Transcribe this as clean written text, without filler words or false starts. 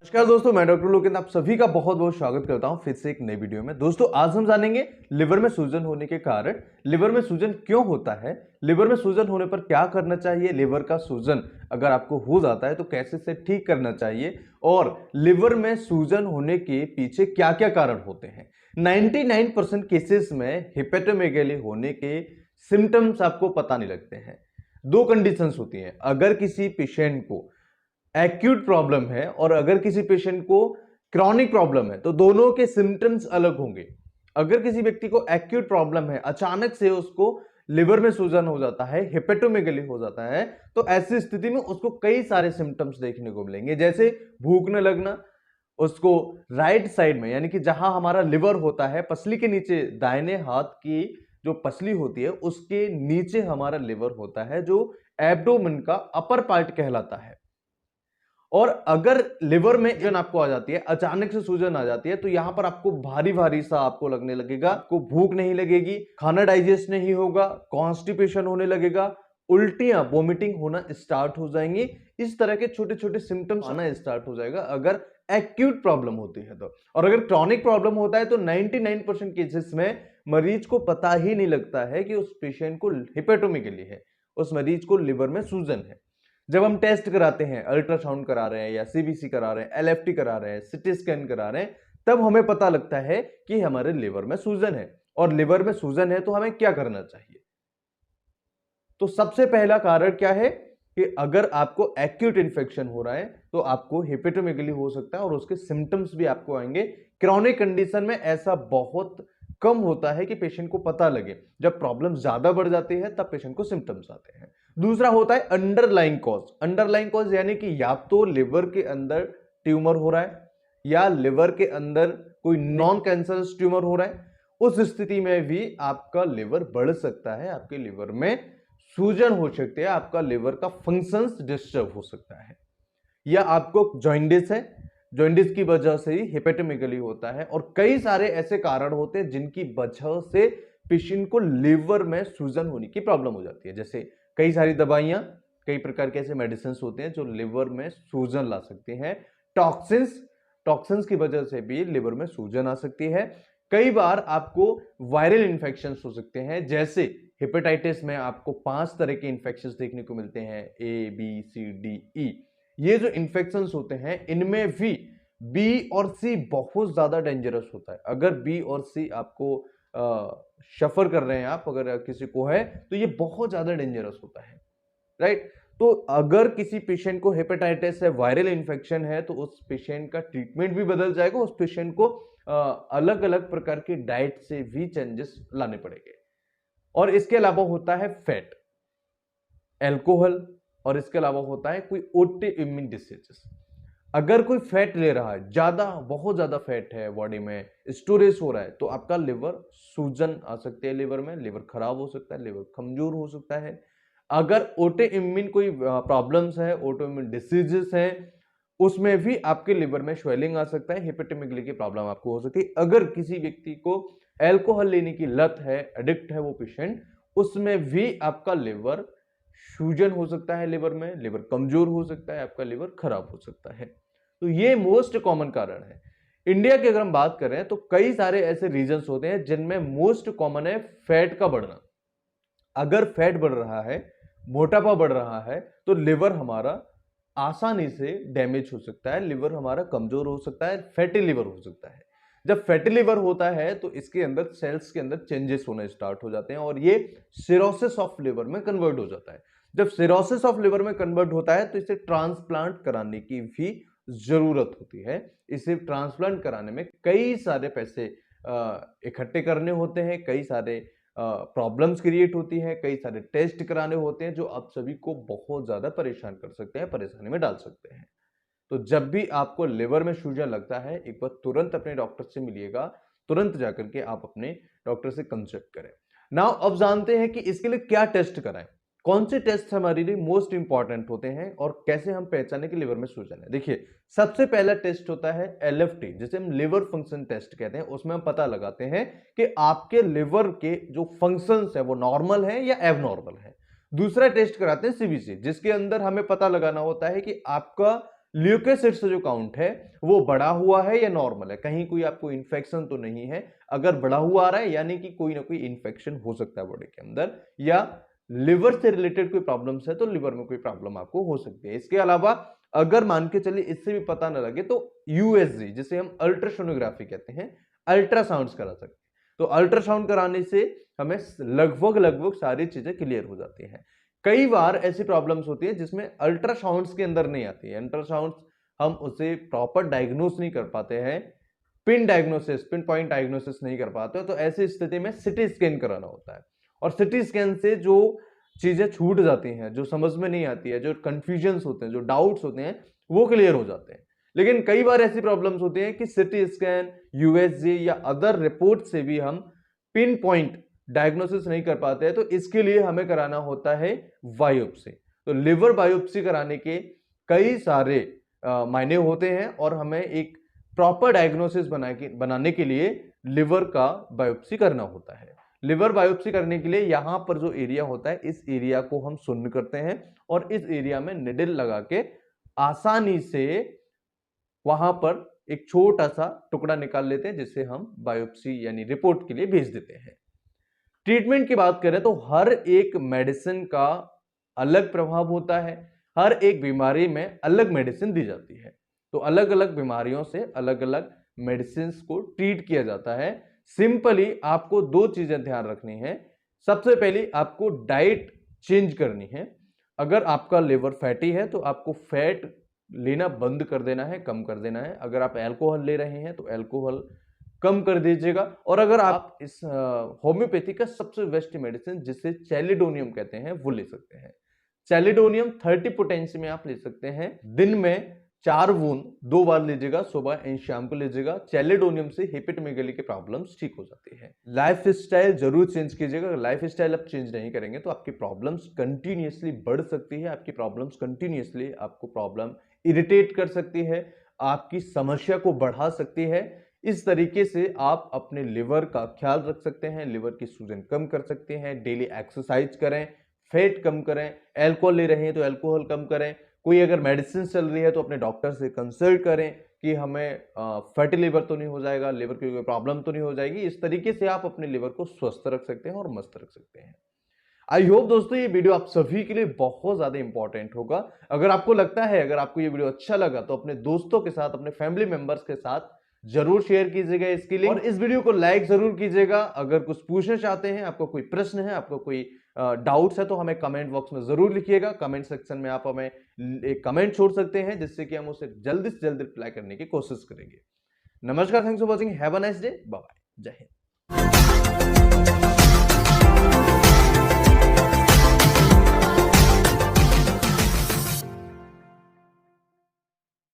नमस्कार दोस्तों, मैं डॉक्टर लोकेंद्र आप सभी का बहुत बहुत स्वागत करता हूं फिर से एक नई वीडियो में। दोस्तों आज हम जानेंगे लिवर में सूजन होने के कारण, लिवर में सूजन क्यों होता है, लिवर में सूजन होने पर क्या करना चाहिए, लिवर का सूजन अगर आपको हो जाता है तो कैसे से ठीक करना चाहिए और लिवर में सूजन होने के पीछे क्या क्या कारण होते हैं। 99% केसेस में हेपेटोमेगैली होने के सिम्टम्स आपको पता नहीं लगते हैं। दो कंडीशंस होती हैं, अगर किसी पेशेंट को एक्यूट प्रॉब्लम है और अगर किसी पेशेंट को क्रॉनिक प्रॉब्लम है तो दोनों के सिम्टम्स अलग होंगे। अगर किसी व्यक्ति को एक्यूट प्रॉब्लम है, अचानक से उसको लिवर में सूजन हो जाता है, हेपेटोमेगैली हो जाता है, तो ऐसी स्थिति में उसको कई सारे सिम्टम्स देखने को मिलेंगे, जैसे भूख न लगना, उसको राइट साइड में यानी कि जहां हमारा लिवर होता है पसली के नीचे, दाहिने हाथ की जो पसली होती है उसके नीचे हमारा लिवर होता है जो एब्डोमेन का अपर पार्ट कहलाता है। और अगर लिवर में सूजन आपको आ जाती है, अचानक से सूजन आ जाती है, तो यहां पर आपको भारी भारी सा आपको लगने लगेगा, आपको भूख नहीं लगेगी, खाना डाइजेस्ट नहीं होगा, कॉन्स्टिपेशन होने लगेगा, उल्टियां वोमिटिंग होना स्टार्ट हो जाएंगी। इस तरह के छोटे छोटे सिम्टम्स आना स्टार्ट हो जाएगा अगर एक्यूट प्रॉब्लम होती है तो। और अगर क्रॉनिक प्रॉब्लम होता है तो 99% केसेस में मरीज को पता ही नहीं लगता है कि उस पेशेंट को हेपेटोमेगैली है, उस मरीज को लिवर में सूजन है। जब हम टेस्ट कराते हैं, अल्ट्रासाउंड करा रहे हैं या सीबीसी करा रहे हैं, एलएफटी करा रहे हैं, सीटी स्कैन करा रहे हैं, तब हमें पता लगता है कि हमारे लिवर में सूजन है। और लिवर में सूजन है तो हमें क्या करना चाहिए? तो सबसे पहला कारण क्या है कि अगर आपको एक्यूट इंफेक्शन हो रहा है तो आपको हेपेटोमेगैली हो सकता है और उसके सिम्टम्स भी आपको आएंगे। क्रॉनिक कंडीशन में ऐसा बहुत कम होता है कि पेशेंट को पता लगे, जब प्रॉब्लम ज्यादा बढ़ जाती है तब पेशेंट को सिम्टम्स आते हैं। दूसरा होता है अंडरलाइंग कॉज। अंडरलाइंग कॉज यानी कि या तो लिवर के अंदर ट्यूमर हो रहा है या लिवर के अंदर कोई नॉन कैंसरस ट्यूमर हो रहा है। उस स्थिति में भी आपका लिवर बढ़ सकता है, आपके लिवर में सूजन हो सकती है, आपका लिवर का फंक्शंस डिस्टर्ब हो सकता है। या आपको जॉइंडिस है, जॉइंडिस की वजह से ही हेपेटोमेगैली होता है। और कई सारे ऐसे कारण होते हैं जिनकी वजह से पेशेंट को लिवर में सूजन होने की प्रॉब्लम हो जाती है। जैसे कई सारी दवाइयां, कई प्रकार के ऐसे मेडिसिन होते हैं जो लिवर में सूजन ला सकते हैं। टॉक्सिन्स, टॉक्सिन्स की वजह से भी लिवर में सूजन आ सकती है। कई बार आपको वायरल इंफेक्शन हो सकते हैं, जैसे हेपेटाइटिस में आपको 5 तरह के इंफेक्शन देखने को मिलते हैं, A B C D E. ये जो इंफेक्शन होते हैं इनमें भी बी और सी बहुत ज्यादा डेंजरस होता है। अगर बी और सी आपको सफर कर रहे हैं, आप अगर किसी को है तो ये बहुत ज्यादा डेंजरस होता है, राइट। तो अगर किसी पेशेंट को हेपेटाइटिस है, वायरल इंफेक्शन है, तो उस पेशेंट का ट्रीटमेंट भी बदल जाएगा। उस पेशेंट को अलग अलग प्रकार की डाइट से भी चेंजेस लाने पड़ेंगे। और इसके अलावा होता है फैट, एल्कोहल, और इसके अलावा होता है कोई ऑटो इम्यून डिसीजेस। अगर कोई फैट ले रहा है, ज्यादा बहुत ज्यादा फैट है बॉडी में, स्टोरेज हो रहा है, तो आपका लिवर सूजन आ सकती है, लिवर में लिवर खराब हो सकता है, लिवर कमजोर हो सकता है। अगर ऑटो इम्यून कोई प्रॉब्लम्स है, ऑटो इम्यून डिसीजेस है, उसमें भी आपके लिवर में स्वेलिंग आ सकता है, हेपेटोमेगैली की प्रॉब्लम आपको हो सकती है। अगर किसी व्यक्ति को एल्कोहल लेने की लत है, एडिक्ट है वो पेशेंट, उसमें भी आपका लिवर सूजन हो सकता है, लिवर में लिवर कमजोर हो सकता है, आपका लिवर खराब हो सकता है। तो ये मोस्ट कॉमन कारण है। इंडिया की अगर हम बात करें तो कई सारे ऐसे रीजंस होते हैं जिनमें मोस्ट कॉमन है फैट का बढ़ना। अगर फैट बढ़ रहा है, मोटापा बढ़ रहा है, तो लिवर हमारा आसानी से डैमेज हो सकता है, लिवर हमारा कमजोर हो सकता है, फैटी लिवर हो सकता है। जब फैटी लिवर होता है तो इसके अंदर सेल्स के अंदर चेंजेस होना स्टार्ट हो जाते हैं और ये सिरोसिस ऑफ लिवर में कन्वर्ट हो जाता है। जब सिरोसिस ऑफ लिवर में कन्वर्ट होता है तो इसे ट्रांसप्लांट कराने की भी जरूरत होती है। इसे ट्रांसप्लांट कराने में कई सारे पैसे इकट्ठे करने होते हैं, कई सारे प्रॉब्लम्स क्रिएट होती है, कई सारे टेस्ट कराने होते हैं जो आप सभी को बहुत ज्यादा परेशान कर सकते हैं, परेशानी में डाल सकते हैं। तो जब भी आपको लिवर में सूजन लगता है, एक बार तुरंत अपने डॉक्टर से मिलिएगा, तुरंत जाकर के आप अपने डॉक्टर से कंसल्ट करें। नाउ अब जानते हैं कि इसके लिए क्या टेस्ट कराएं, कौन से टेस्ट हमारे लिए मोस्ट इंपॉर्टेंट होते हैं और कैसे हम पहचाने कि लिवर में सूजन है। देखिए, सबसे पहला टेस्ट होता है एलएफटी, जिसे हम लिवर फंक्शन टेस्ट कहते हैं। उसमें हम पता लगाते हैं कि आपके लिवर के जो फंक्शंस है वो नॉर्मल है या एबनॉर्मल है। दूसरा टेस्ट कराते हैं सीबीसी, जिसके अंदर हमें पता लगाना होता है कि आपका ल्यूकोसाइट्स जो काउंट है वो बढ़ा हुआ है या नॉर्मल है, कहीं कोई आपको इन्फेक्शन तो नहीं है। अगर बढ़ा हुआ आ रहा है यानी कि कोई ना कोई इन्फेक्शन हो सकता है बॉडी के अंदर, या लिवर से रिलेटेड कोई प्रॉब्लम्स है तो लिवर में कोई प्रॉब्लम आपको हो सकती है। इसके अलावा अगर मान के चलिए इससे भी पता ना लगे तो यूएसजी, जिसे हम अल्ट्रासोनोग्राफी कहते हैं, अल्ट्रासाउंड्स करा सकते हैं। तो अल्ट्रासाउंड कराने से हमें लगभग सारी चीजें क्लियर हो जाती हैं। कई बार ऐसी प्रॉब्लम्स होती है जिसमें अल्ट्रासाउंड्स के अंदर नहीं आती है, अल्ट्रासाउंड्स हम उसे प्रॉपर डायग्नोस नहीं कर पाते हैं, पिन पॉइंट डायग्नोसिस नहीं कर पाते, तो ऐसी स्थिति में सिटी स्कैन कराना होता है। और सिटी स्कैन से जो चीजें छूट जाती हैं, जो समझ में नहीं आती है, जो कंफ्यूजन्स होते हैं, जो डाउट्स होते हैं, वो क्लियर हो जाते हैं। लेकिन कई बार ऐसी प्रॉब्लम्स होती हैं कि सिटी स्कैन, यूएसजी या अदर रिपोर्ट से भी हम पिन पॉइंट डायग्नोसिस नहीं कर पाते हैं, तो इसके लिए हमें कराना होता है बायोप्सी। तो लिवर बायोप्सी कराने के कई सारे मायने होते हैं और हमें एक प्रॉपर डायग्नोसिस बनाने के लिए लिवर का बायोप्सी करना होता है। लिवर बायोप्सी करने के लिए यहां पर जो एरिया होता है, इस एरिया को हम शून्य करते हैं और इस एरिया में निडल लगा के आसानी से वहां पर एक छोटा सा टुकड़ा निकाल लेते हैं, जिसे हम बायोप्सी यानी रिपोर्ट के लिए भेज देते हैं। ट्रीटमेंट की बात करें तो हर एक मेडिसिन का अलग प्रभाव होता है, हर एक बीमारी में अलग मेडिसिन दी जाती है। तो अलग अलग बीमारियों से अलग अलग मेडिसिन को ट्रीट किया जाता है। सिंपली आपको दो चीजें ध्यान रखनी है। सबसे पहले आपको डाइट चेंज करनी है। अगर आपका लिवर फैटी है तो आपको फैट लेना बंद कर देना है, कम कर देना है। अगर आप अल्कोहल ले रहे हैं तो अल्कोहल कम कर दीजिएगा। और अगर आप इस होम्योपैथी का सबसे बेस्ट मेडिसिन जिसे चैलिडोनियम कहते हैं वो ले सकते हैं। चैलिडोनियम 30 पोटेंसी में आप ले सकते हैं। दिन में 4 बूंद 2 बार लीजिएगा, सुबह एंड शाम को लीजिएगा। चैलिडोनियम से हेपेटोमेगाली की प्रॉब्लम्स ठीक हो जाती है। लाइफ स्टाइल जरूर चेंज कीजिएगा। अगर लाइफ स्टाइल आप चेंज नहीं करेंगे तो आपकी प्रॉब्लम्स कंटिन्यूअसली बढ़ सकती है। आपकी प्रॉब्लम्स कंटिन्यूअसली आपको प्रॉब्लम इरिटेट कर सकती है, आपकी समस्या को बढ़ा सकती है। इस तरीके से आप अपने लिवर का ख्याल रख सकते हैं, लिवर की सूजन कम कर सकते हैं। डेली एक्सरसाइज करें, फैट कम करें, अल्कोहल ले रहे हैं तो अल्कोहल कम करें। कोई अगर मेडिसिन चल रही है तो अपने डॉक्टर से कंसल्ट करें कि हमें फैटी लिवर तो नहीं हो जाएगा, लिवर की कोई प्रॉब्लम तो नहीं हो जाएगी। इस तरीके से आप अपने लिवर को स्वस्थ रख सकते हैं और मस्त रख सकते हैं। आई होप दोस्तों ये वीडियो आप सभी के लिए बहुत ज्यादा इंपॉर्टेंट होगा। अगर आपको लगता है, अगर आपको ये वीडियो अच्छा लगा तो अपने दोस्तों के साथ, अपने फैमिली मेंबर्स के साथ जरूर शेयर कीजिएगा इसके लिए, और इस वीडियो को लाइक जरूर कीजिएगा। अगर कुछ पूछना चाहते हैं, आपको कोई प्रश्न है, आपको कोई डाउट्स है तो हमें कमेंट बॉक्स में जरूर लिखिएगा। कमेंट सेक्शन में आप हमें एक कमेंट छोड़ सकते हैं, जिससे कि हम उसे जल्दी से जल्दी रिप्लाई करने की कोशिश करेंगे। नमस्कार, thanks for watching, have a nice day, bye bye, जय हिंद।